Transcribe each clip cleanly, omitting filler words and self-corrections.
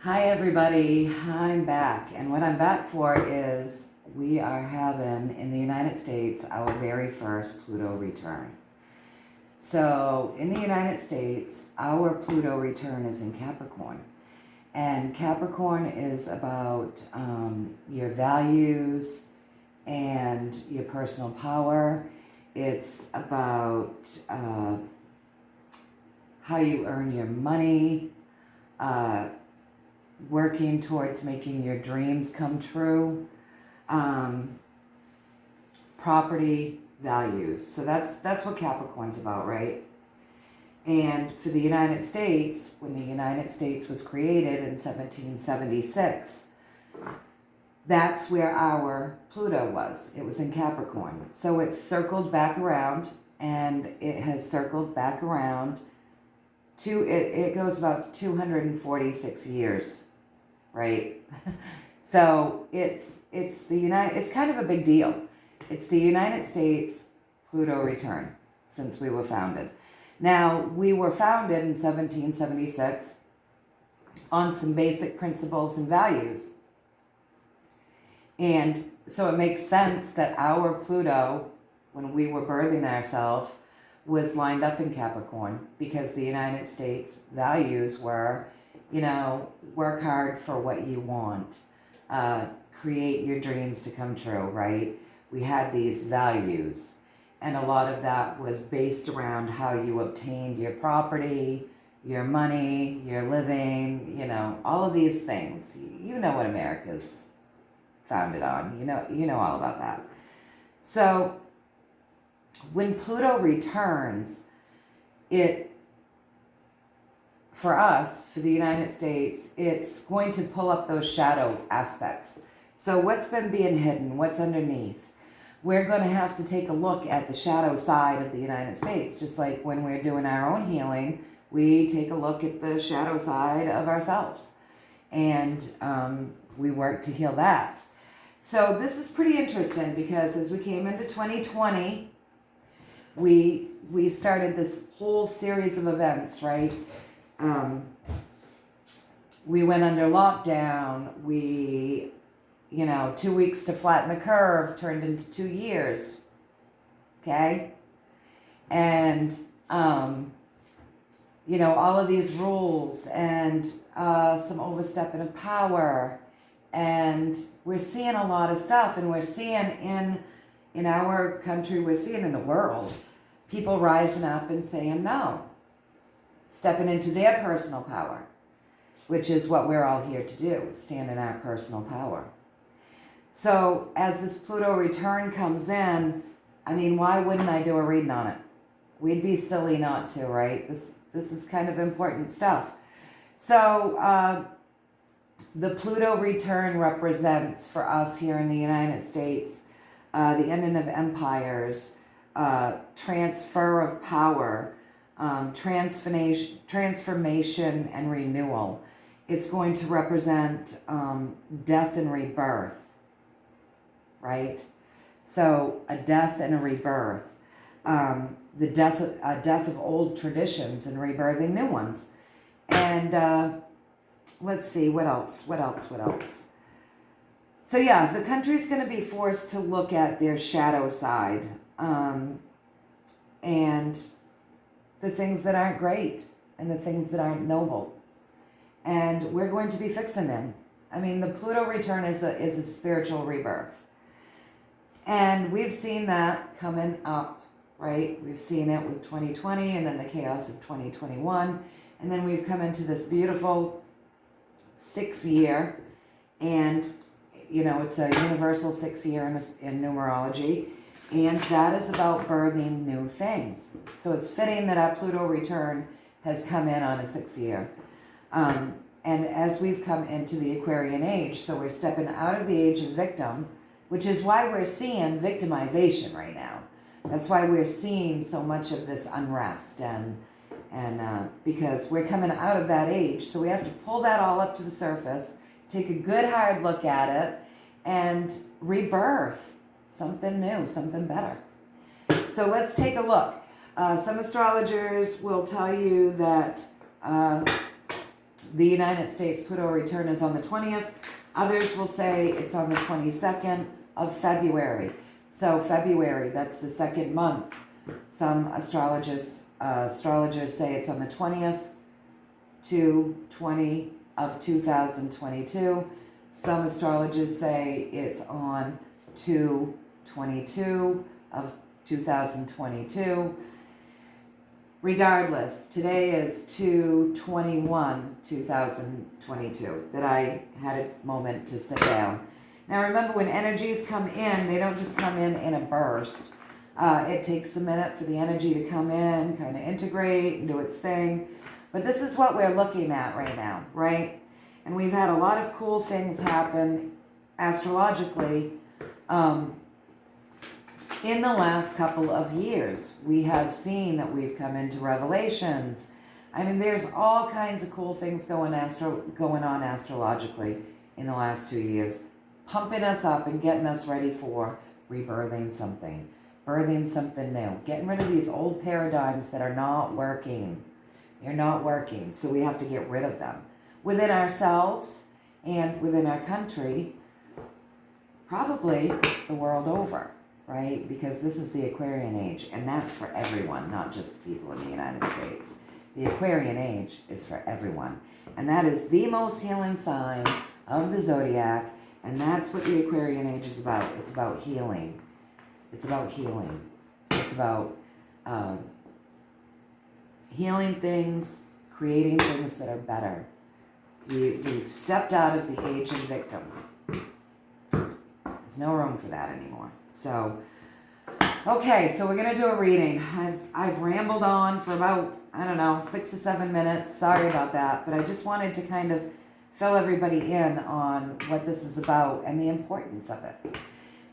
Hi everybody, I'm back, and what I'm back for is we are having in the United States our very first Pluto return. So in the United States, our Pluto return is in Capricorn, and Capricorn is about your values and your personal power. It's about how you earn your money, working towards making your dreams come true, property values. So that's what Capricorn's about, right? And for the United States, when the United States was created in 1776, that's where our Pluto was. It was in Capricorn. So it's circled back around, and it has circled back around to, it goes about 246 years. Right? So it's kind of a big deal. It's the United States Pluto return since we were founded. Now, we were founded in 1776 on some basic principles and values. And so it makes sense that our Pluto, when we were birthing ourselves, was lined up in Capricorn, because the United States values were, work hard for what you want. Create your dreams to come true, right? We had these values, and a lot of that was based around how you obtained your property, your money, your living, all of these things. You know what America's founded on. You know all about that. So when Pluto returns, for us, for the United States, it's going to pull up those shadow aspects. So what's been being hidden? What's underneath? We're going to have to take a look at the shadow side of the United States. Just like when we're doing our own healing, we take a look at the shadow side of ourselves. And we work to heal that. So this is pretty interesting, because as we came into 2020, we started this whole series of events, right? We went under lockdown. We, 2 weeks to flatten the curve turned into 2 years. Okay? And, all of these rules and some overstepping of power. And we're seeing a lot of stuff, and we're seeing in our country, we're seeing in the world, people rising up and saying no. Stepping into their personal power, which is what we're all here to do, stand in our personal power. So as this Pluto return comes in, why wouldn't I do a reading on it? We'd be silly not to, right? This is kind of important stuff. So the Pluto return represents for us here in the United States the ending of empires, transfer of power, transformation and renewal. It's going to represent death and rebirth, right? So a death and a rebirth, the death of old traditions and rebirthing new ones. And let's see, what else? So yeah, the country's going to be forced to look at their shadow side, and the things that aren't great and the things that aren't noble. And we're going to be fixing them. The Pluto return is a spiritual rebirth. And we've seen that coming up, right? We've seen it with 2020 and then the chaos of 2021. And then we've come into this beautiful 6 year. And, it's a universal 6 year in numerology. And that is about birthing new things. So it's fitting that our Pluto return has come in on a 6 year. And as we've come into the Aquarian age, so we're stepping out of the age of victim, which is why we're seeing victimization right now. That's why we're seeing so much of this unrest, and because we're coming out of that age. So we have to pull that all up to the surface, take a good hard look at it, and rebirth something new, something better. So let's take a look. Some astrologers will tell you that The United States Pluto return is on the 20th. Others will say it's on the 22nd of February. So February, that's the second month. Some astrologers say it's on the 20th to 20 of 2022. Some astrologers say it's on 2/22 of 2022. Regardless, today is 2/21/2022 that I had a moment to sit down. Now remember, when energies come in, they don't just come in a burst. It takes a minute for the energy to come in, kind of integrate and do its thing. But this is what we're looking at right now, right? And we've had a lot of cool things happen astrologically in the last couple of years. We have seen that we've come into Revelations. I mean, there's all kinds of cool things going on astrologically in the last 2 years, pumping us up and getting us ready for rebirthing something, birthing something new, getting rid of these old paradigms that are not working. They're not working, so we have to get rid of them within ourselves and within our country, probably the world over, right? Because this is the Aquarian age, and that's for everyone, not just people in the United States. The Aquarian age is for everyone, and that is the most healing sign of the zodiac, and that's what the Aquarian age is about. It's about healing. It's about healing. It's about healing things, creating things that are better. We've stepped out of the age of victim. There's no room for that anymore. So, okay, so we're going to do a reading. I've rambled on for about, 6 to 7 minutes. Sorry about that, but I just wanted to kind of fill everybody in on what this is about and the importance of it.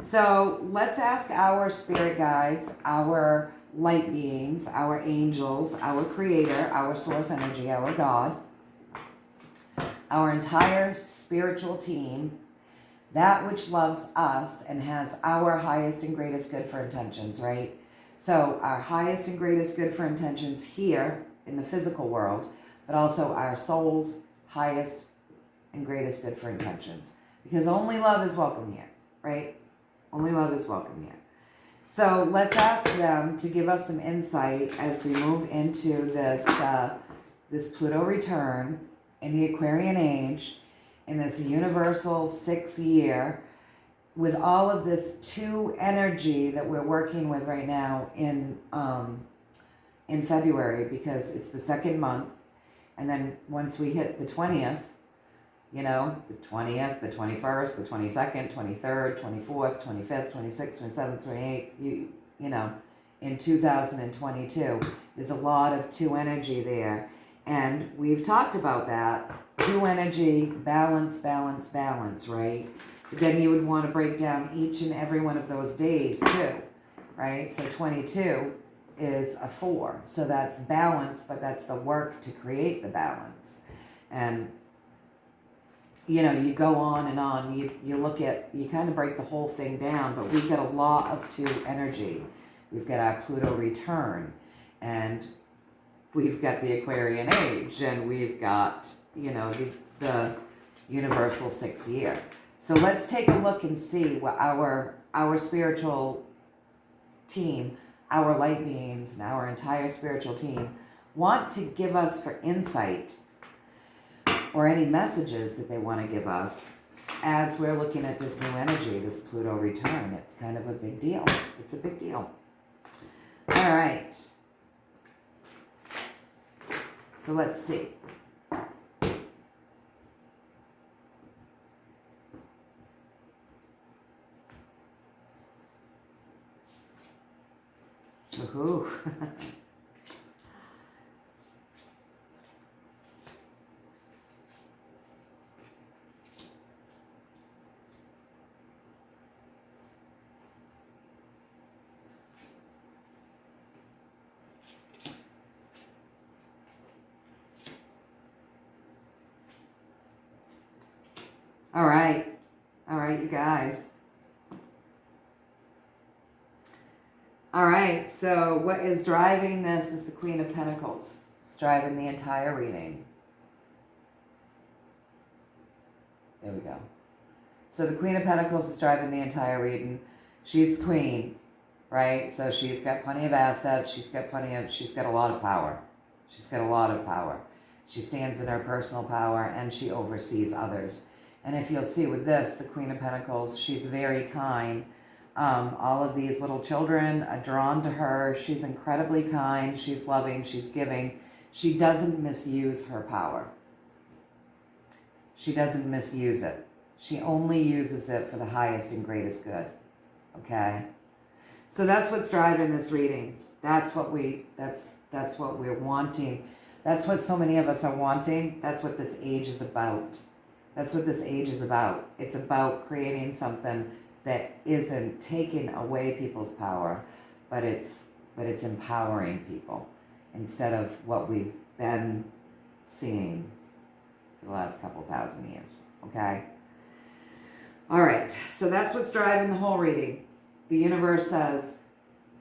So let's ask our spirit guides, our light beings, our angels, our creator, our source energy, our God, our entire spiritual team, that which loves us and has our highest and greatest good for intentions, right? So our highest and greatest good for intentions here in the physical world, but also our soul's highest and greatest good for intentions. Because only love is welcome here, right? Only love is welcome here. So let's ask them to give us some insight as we move into this Pluto return in the Aquarian age, in this universal 6th year, with all of this 2 energy that we're working with right now in February, because it's the second month, and then once we hit the 20th, the 20th, the 21st, the 22nd, 23rd, 24th, 25th, 26th, 27th, 28th, in 2022, there's a lot of 2 energy there. And we've talked about that. 2 energy, balance, balance, balance, right? But then you would want to break down each and every one of those days too, right? So 22 is a 4. So that's balance, but that's the work to create the balance. And you go on and on. You look at, you kind of break the whole thing down, but we've got a lot of 2 energy. We've got our Pluto return, and we've got the Aquarian age, and we've got, the universal 6th year. So let's take a look and see what our spiritual team, our light beings, and our entire spiritual team want to give us for insight, or any messages that they want to give us as we're looking at this new energy, this Pluto return. It's kind of a big deal. It's a big deal. All right. So let's see. Woohoo. All right, you guys. All right, so what is driving this is the Queen of Pentacles. It's driving the entire reading. There we go. So the Queen of Pentacles is driving the entire reading. She's the queen, right? So she's got plenty of assets. She's got a lot of power. She's got a lot of power. She stands in her personal power and she oversees others. And if you'll see with this, the Queen of Pentacles, she's very kind. All of these little children are drawn to her. She's incredibly kind. She's loving. She's giving. She doesn't misuse her power. She doesn't misuse it. She only uses it for the highest and greatest good. Okay? So that's what's driving this reading. That's what we're wanting. That's what so many of us are wanting. That's what this age is about. That's what this age is about. It's about creating something that isn't taking away people's power, but it's empowering people instead of what we've been seeing for the last couple thousand years. Okay? All right, so that's what's driving the whole reading. The universe says,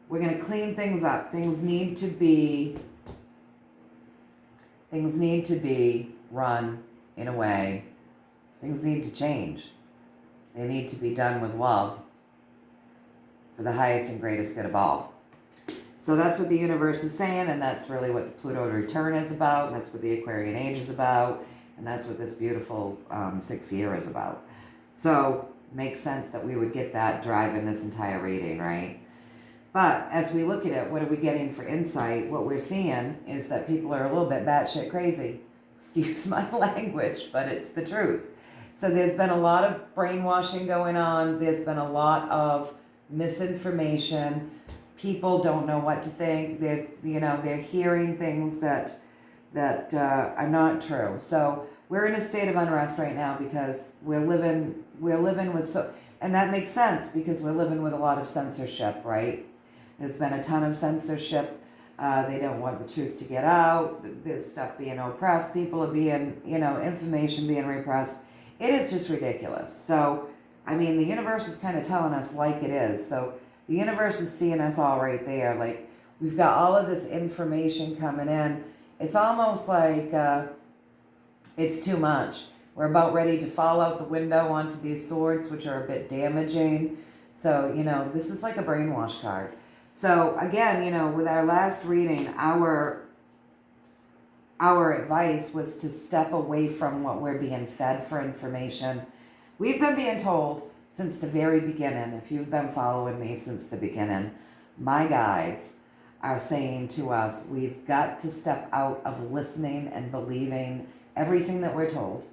we're going to clean things up. Things need to be run in a way. Things need to change. They need to be done with love for the highest and greatest good of all. So that's what the universe is saying, and that's really what the Pluto Return is about, and that's what the Aquarian age is about, and that's what this beautiful 6th year is about. So makes sense that we would get that driving this entire reading, right? But as we look at it, what are we getting for insight? What we're seeing is that people are a little bit batshit crazy. Excuse my language, but it's the truth. So there's been a lot of brainwashing going on. There's been a lot of misinformation. People don't know what to think. They're hearing things that are not true. So we're in a state of unrest right now because we're living with and that makes sense because we're living with a lot of censorship, right? There's been a ton of censorship. They don't want the truth to get out. There's stuff being oppressed. People are being, information being repressed. It is just ridiculous. So, I mean, the universe is kind of telling us like it is. So the universe is seeing us all right there. Like, we've got all of this information coming in. It's almost like it's too much. We're about ready to fall out the window onto these swords, which are a bit damaging. So, this is like a brainwash card. So, again, with our last reading, our advice was to step away from what we're being fed for information. We've been being told since the very beginning, if you've been following me since the beginning, my guides are saying to us, we've got to step out of listening and believing everything that we're told.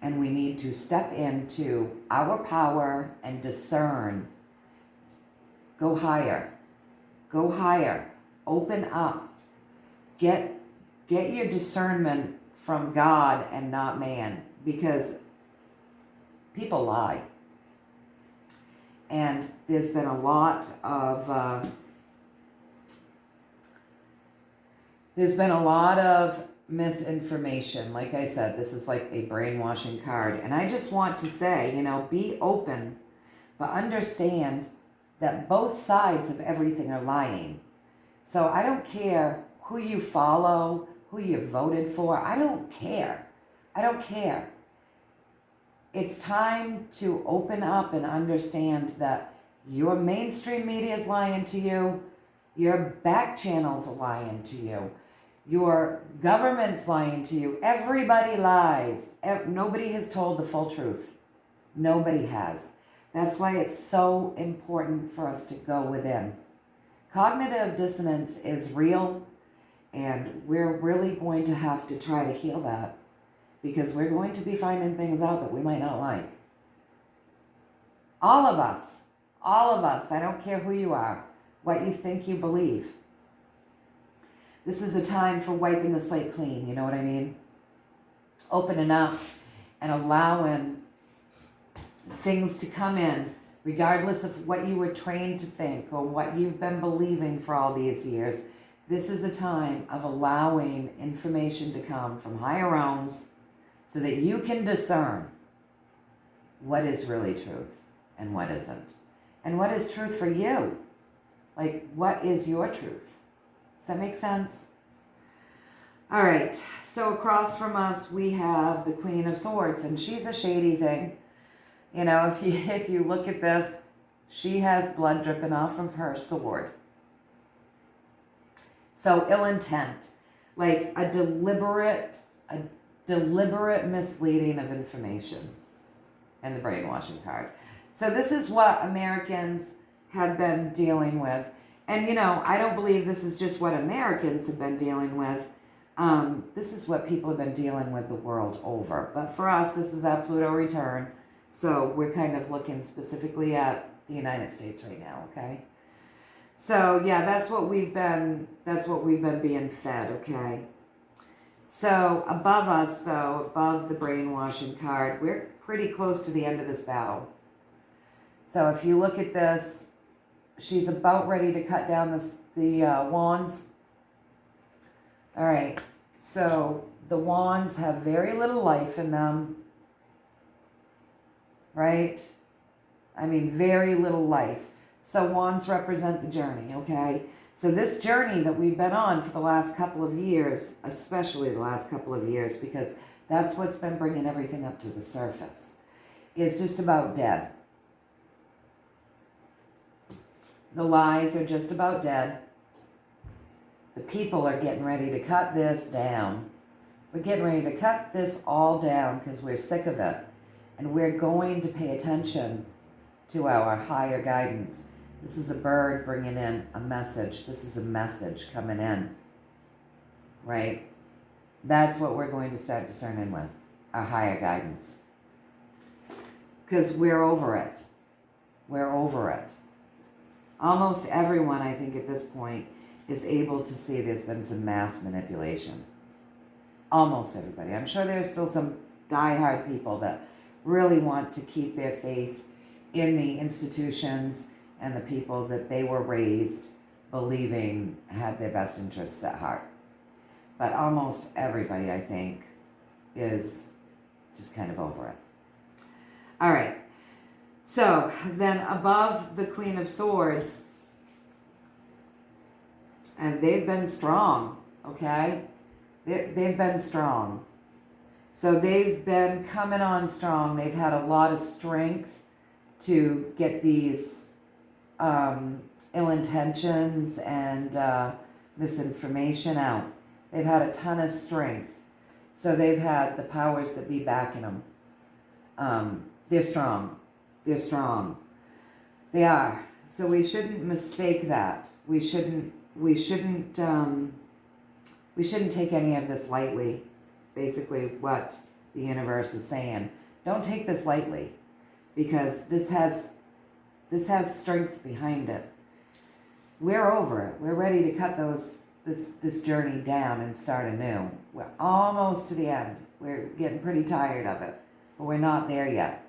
And we need to step into our power and discern. Go higher. Go higher. Open up. Get your discernment from God and not man, because people lie. And there's been a lot of misinformation. Like I said, this is like a brainwashing card. And I just want to say, be open, but understand that both sides of everything are lying. So I don't care who you follow, who you voted for. I don't care. It's time to open up and understand that your mainstream media is lying to you, your back channels are lying to you, your government's lying to you. Everybody lies. Nobody has told the full truth. Nobody has. That's why it's so important for us to go within. Cognitive dissonance is real, and we're really going to have to try to heal that, because we're going to be finding things out that we might not like. All of us, I don't care who you are, what you think you believe. This is a time for wiping the slate clean, you know what I mean? Opening up and allowing things to come in, regardless of what you were trained to think or what you've been believing for all these years. This is a time of allowing information to come from higher realms so that you can discern what is really truth and what isn't. And what is truth for you? Like, what is your truth? Does that make sense? All right, so across from us we have the Queen of Swords, and she's a shady thing. You know, if you look at this, she has blood dripping off of her sword. So ill intent, like a deliberate misleading of information in the brainwashing card. So this is what Americans have been dealing with. And, you know, I don't believe this is just what Americans have been dealing with. This is what people have been dealing with the world over. But for us, this is our Pluto return. So we're kind of looking specifically at the United States right now, okay? So yeah, that's what we've been being fed, okay? So above us though, above the brainwashing card, we're pretty close to the end of this battle. So if you look at this, she's about ready to cut down the wands. All right, so the wands have very little life in them, right? I mean, very little life. So wands represent the journey, okay? So this journey that we've been on for the last couple of years, especially the last couple of years, because that's what's been bringing everything up to the surface, is just about dead. The lies are just about dead. The people are getting ready to cut this down. We're getting ready to cut this all down because we're sick of it. And we're going to pay attention to our higher guidance. This is a bird bringing in a message. This is a message coming in, right? That's what we're going to start discerning with, our higher guidance. Because we're over it. We're over it. Almost everyone, I think, at this point is able to see there's been some mass manipulation. Almost everybody. I'm sure there's still some diehard people that really want to keep their faith in the institutions and the people that they were raised believing had their best interests at heart. But almost everybody, I think, is just kind of over it. All right. So then above the Queen of Swords, and they've been strong, okay? They've been strong. So they've been coming on strong. They've had a lot of strength to get these ill intentions and misinformation out. They've had a ton of strength. So they've had the powers that be backing them. They're strong. They're strong. They are. So we shouldn't mistake that. We shouldn't take any of this lightly. It's basically what the universe is saying. Don't take this lightly, because this has strength behind it. We're over it. We're ready to cut this journey down and start anew. We're almost to the end. We're getting pretty tired of it, but we're not there yet.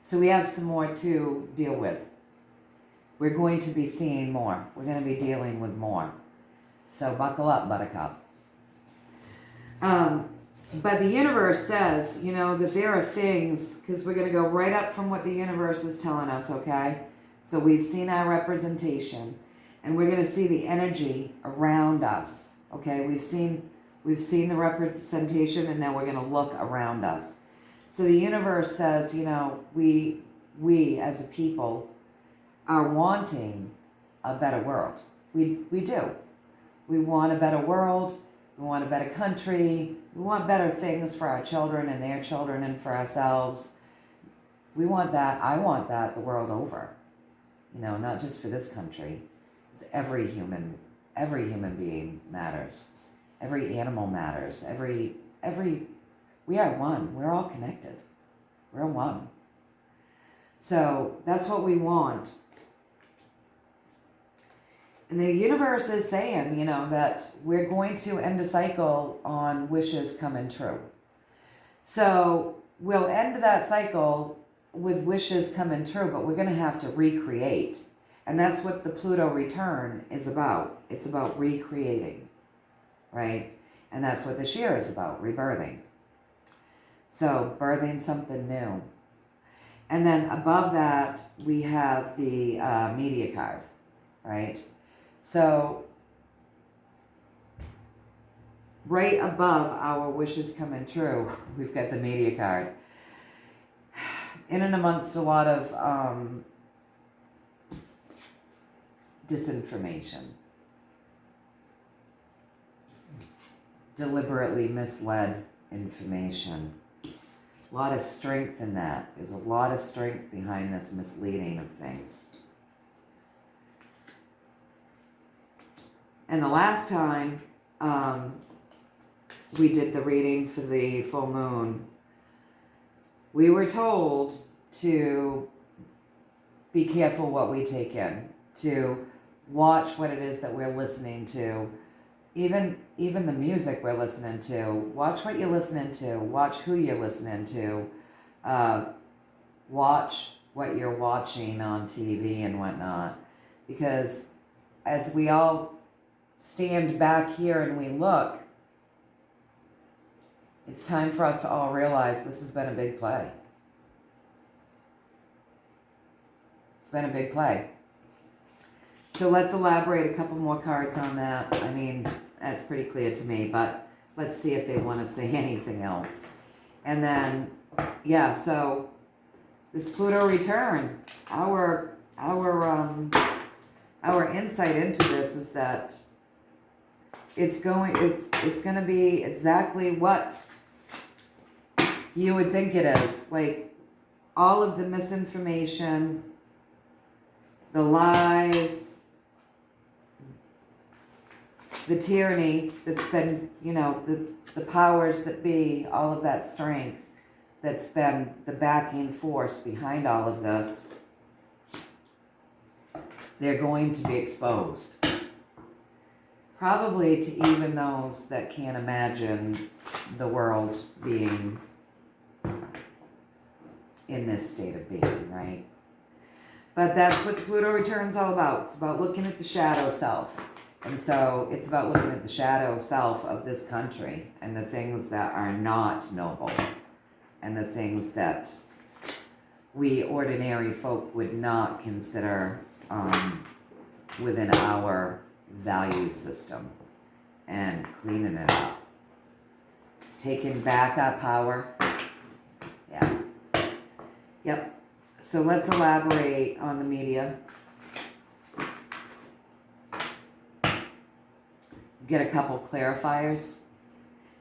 So we have some more to deal with. We're going to be seeing more. We're going to be dealing with more. So buckle up, buttercup. But the universe says, you know, that there are things, because we're going to go right up from what the universe is telling us, okay? So we've seen our representation, and we're going to see the energy around us, okay? We've seen the representation, and now we're going to look around us. So the universe says, you know, we as a people are wanting a better world. We do. We want a better world. We want a better country. We want better things for our children and their children and for ourselves. We want that. I want that the world over. You know, not just for this country. It's every human being matters. Every animal matters. We are one. We're all connected. We're one. So that's what we want. And the universe is saying, you know, that we're going to end a cycle on wishes coming true. So we'll end that cycle with wishes coming true, but we're going to have to recreate. And that's what the Pluto return is about. It's about recreating, right? And that's what this year is about, rebirthing. So birthing something new. And then above that, we have the media card, right? So right above our wishes coming true, we've got the media card. in and amongst a lot of disinformation, deliberately misled information. A lot of strength in that. There's a lot of strength behind this misleading of things. And the last time we did the reading for the full moon, we were told to be careful what we take in, to watch what it is that we're listening to. Even the music we're listening to, watch what you're listening to, watch who you're listening to, watch what you're watching on TV and whatnot. Because as we all stand back here and we look, it's time for us to all realize this has been a big play. It's been a big play. So let's elaborate a couple more cards on that. I mean, that's pretty clear to me, but let's see if they want to say anything else. And then, yeah, so this Pluto return, our insight into this is that it's going to be exactly what you would think it is. Like all of the misinformation, the lies, the tyranny that's been, the powers that be, all of that strength that's been the backing force behind all of this, they're going to be exposed. Probably to even those that can't imagine the world being in this state of being, right? But that's what the Pluto return's all about. It's about looking at the shadow self. And so it's about looking at the shadow self of this country and the things that are not noble and the things that we ordinary folk would not consider within our value system, and cleaning it up. Taking back our power. Yeah. Yep. So let's elaborate on the media. Get a couple clarifiers,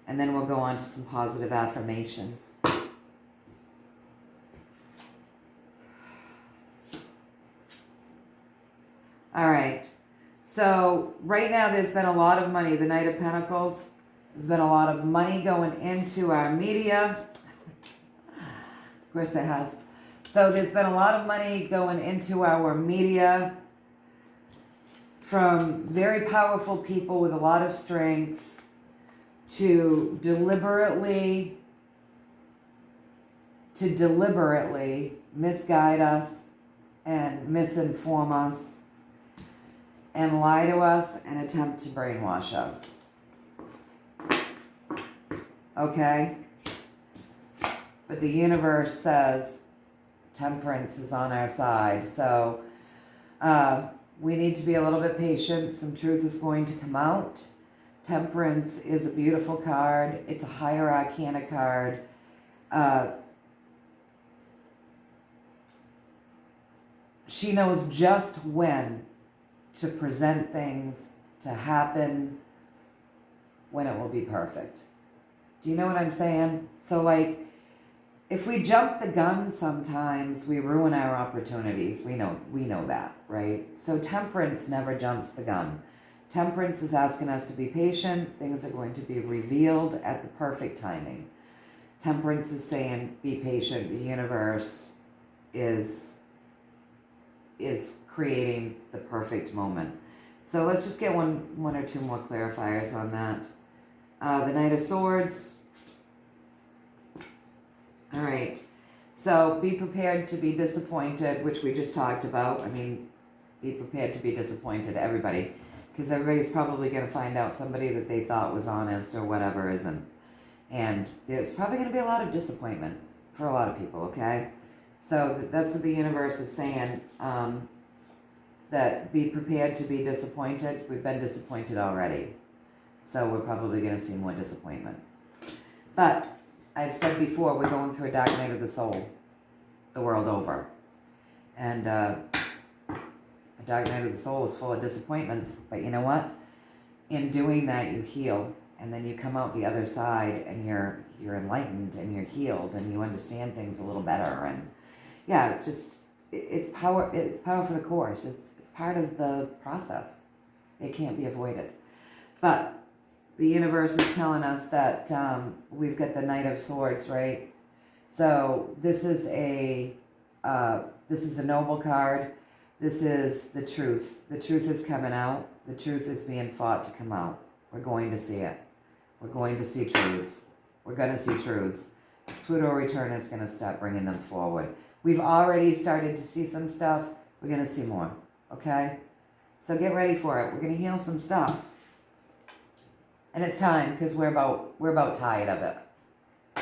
and then we'll go on to some positive affirmations. All right. So right now there's been a lot of money. The Knight of Pentacles, there's been a lot of money going into our media. Of course there has. So there's been a lot of money going into our media from very powerful people with a lot of strength to deliberately misguide us and misinform us and lie to us and attempt to brainwash us. Okay? But the universe says temperance is on our side. So we need to be a little bit patient. Some truth is going to come out. Temperance is a beautiful card. It's a higher arcana card. She knows just when to present things to happen when it will be perfect. Do you know what I'm saying? So like, if we jump the gun sometimes, we ruin our opportunities. We know that, right? So temperance never jumps the gun. Temperance is asking us to be patient. Things are going to be revealed at the perfect timing. Temperance is saying, be patient. The universe is creating the perfect moment. So let's just get one or two more clarifiers on that. The Knight of Swords. All right. So be prepared to be disappointed, which we just talked about. I mean, be prepared to be disappointed, everybody. Because everybody's probably going to find out somebody that they thought was honest or whatever isn't. And there's probably going to be a lot of disappointment for a lot of people, okay? So that's what the universe is saying, that be prepared to be disappointed. We've been disappointed already. So we're probably going to see more disappointment. But I've said before, we're going through a dark night of the soul. the world over. And a dark night of the soul is full of disappointments, but you know what? In doing that, you heal, and then you come out the other side, and you're enlightened, and you're healed, and you understand things a little better. And yeah, it's just it's power. It's power for the course. It's part of the process. It can't be avoided. But the universe is telling us that we've got the Knight of Swords, right? So this is a noble card. This is the truth. The truth is coming out. The truth is being fought to come out. We're going to see it. We're going to see truths. We're going to see truths. This Pluto return is going to start bringing them forward. We've already started to see some stuff. We're going to see more. Okay? So get ready for it. We're going to heal some stuff. And it's time, because we're about tired of it.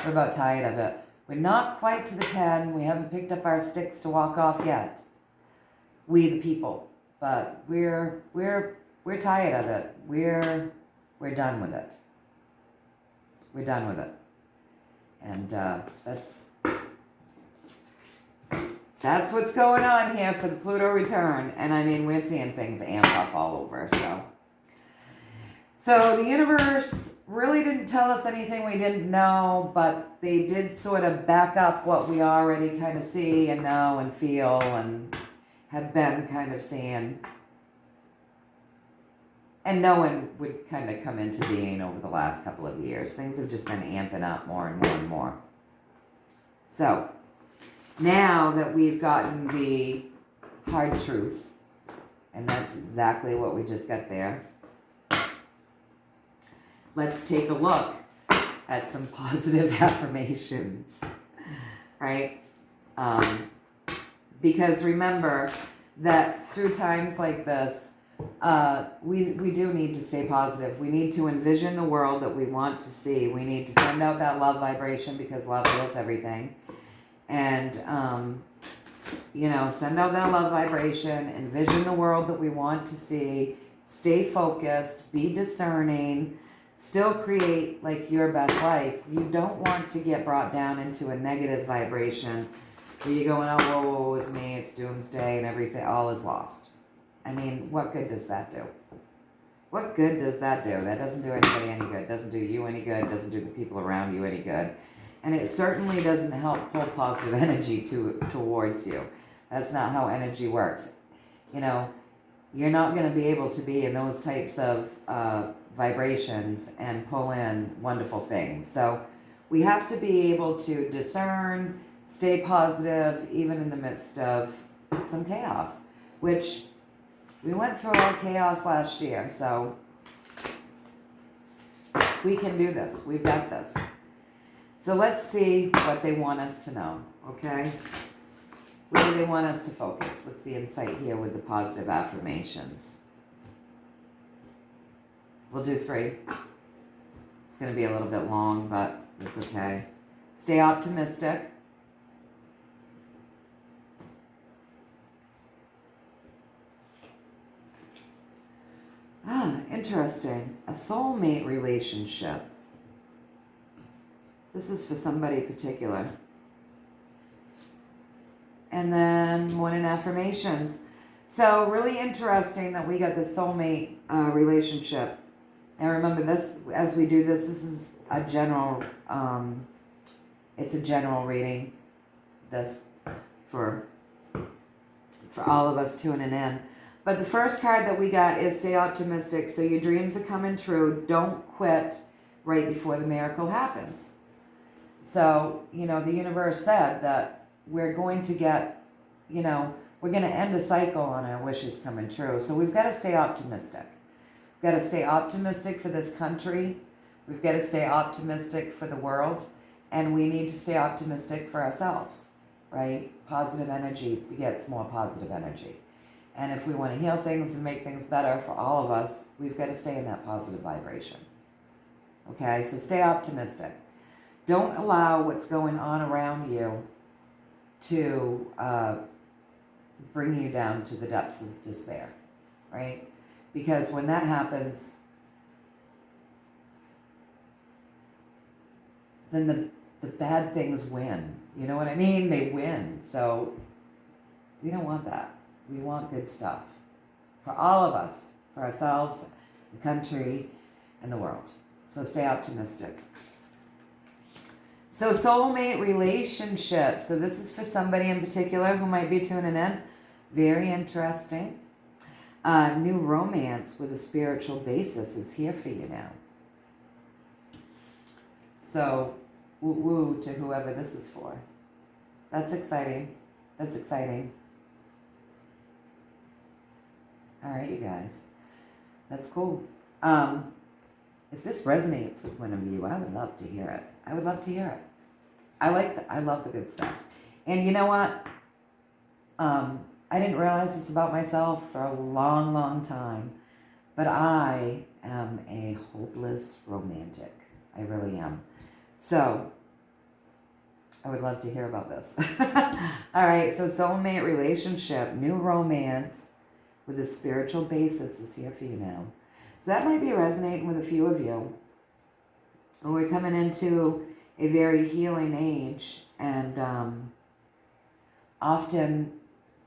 We're about tired of it. We're not quite to the 10. We haven't picked up our sticks to walk off yet. We the people. But we're tired of it. We're done with it. We're done with it. And that's what's going on here for the Pluto return. And I mean, we're seeing things amp up all over, So the universe really didn't tell us anything we didn't know, but they did sort of back up what we already kind of see and know and feel and have been kind of seeing. And knowing would kind of come into being over the last couple of years. Things have just been amping up more and more and more. So now that we've gotten the hard truth, and that's exactly what we just got there, let's take a look at some positive affirmations, right? Because remember that through times like this, we do need to stay positive. We need to envision the world that we want to see. We need to send out that love vibration, because love heals everything. And, send out that love vibration, envision the world that we want to see, stay focused, be discerning, still create like your best life. You don't want to get brought down into a negative vibration where you're going, oh, whoa, woe is me, it's doomsday and everything, all is lost. I mean, what good does that do? What good does that do? That doesn't do anybody any good. Doesn't do you any good. Doesn't do the people around you any good. And it certainly doesn't help pull positive energy towards you. That's not how energy works. You're not going to be able to be in those types of vibrations and pull in wonderful things. So we have to be able to discern, stay positive, even in the midst of some chaos, which we went through all chaos last year. So we can do this. We've got this. So let's see what they want us to know, okay? Where do they want us to focus? What's the insight here with the positive affirmations? We'll do 3. It's going to be a little bit long, but it's okay. Stay optimistic. Interesting. A soulmate relationship. This is for somebody particular. And then morning affirmations. So really interesting that we got the soulmate relationship. And remember this, as we do this is a general, it's a general reading, this for all of us tuning in. But the first card that we got is stay optimistic. So your dreams are coming true. Don't quit right before the miracle happens. So, the universe said that we're going to get, we're going to end a cycle on our wishes coming true. So we've got to stay optimistic. We've got to stay optimistic for this country. We've got to stay optimistic for the world. And we need to stay optimistic for ourselves, right? Positive energy begets more positive energy. And if we want to heal things and make things better for all of us, we've got to stay in that positive vibration. Okay, so stay optimistic. Don't allow what's going on around you to bring you down to the depths of despair, right? Because when that happens, then the bad things win. You know what I mean? They win. So we don't want that. We want good stuff for all of us, for ourselves, the country, and the world. So stay optimistic. So soulmate relationship. So this is for somebody in particular who might be tuning in. Very interesting. New romance with a spiritual basis is here for you now. So woo woo to whoever this is for. That's exciting. That's exciting. All right, you guys. That's cool. If this resonates with one of you, I would love to hear it. I would love to hear it. I love the good stuff. And you know what? I didn't realize this about myself for a long, long time, but I am a hopeless romantic. I really am. So I would love to hear about this. All right, so soulmate relationship, new romance with a spiritual basis is here for you now. So that might be resonating with a few of you. And we're coming into a very healing age, and often,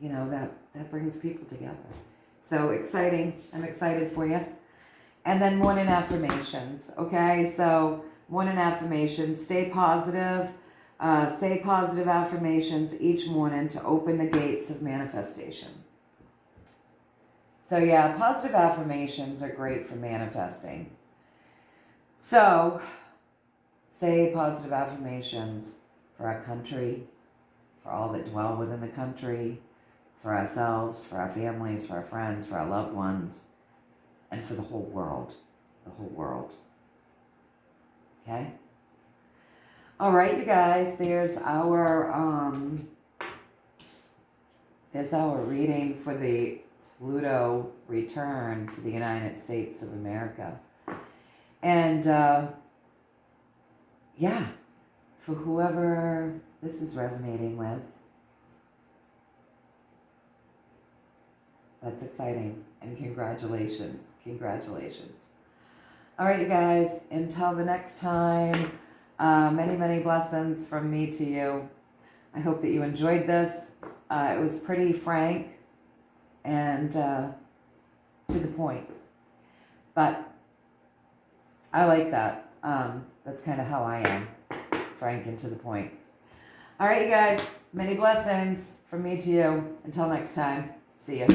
you know, that brings people together. So exciting. I'm excited for you. And then morning affirmations, okay? So morning affirmations, stay positive. Say positive affirmations each morning to open the gates of manifestation. So yeah, positive affirmations are great for manifesting. So say positive affirmations for our country, for all that dwell within the country, for ourselves, for our families, for our friends, for our loved ones, and for the whole world. The whole world. Okay? All right, you guys, there's our reading for the Pluto Return for the United States of America. And yeah, for whoever this is resonating with, that's exciting. And congratulations. Congratulations. All right, you guys, until the next time, many, many blessings from me to you. I hope that you enjoyed this. It was pretty frank and to the point. But I like that. That's kind of how I am. Frank and to the point. All right, you guys. Many blessings from me to you. Until next time. See ya.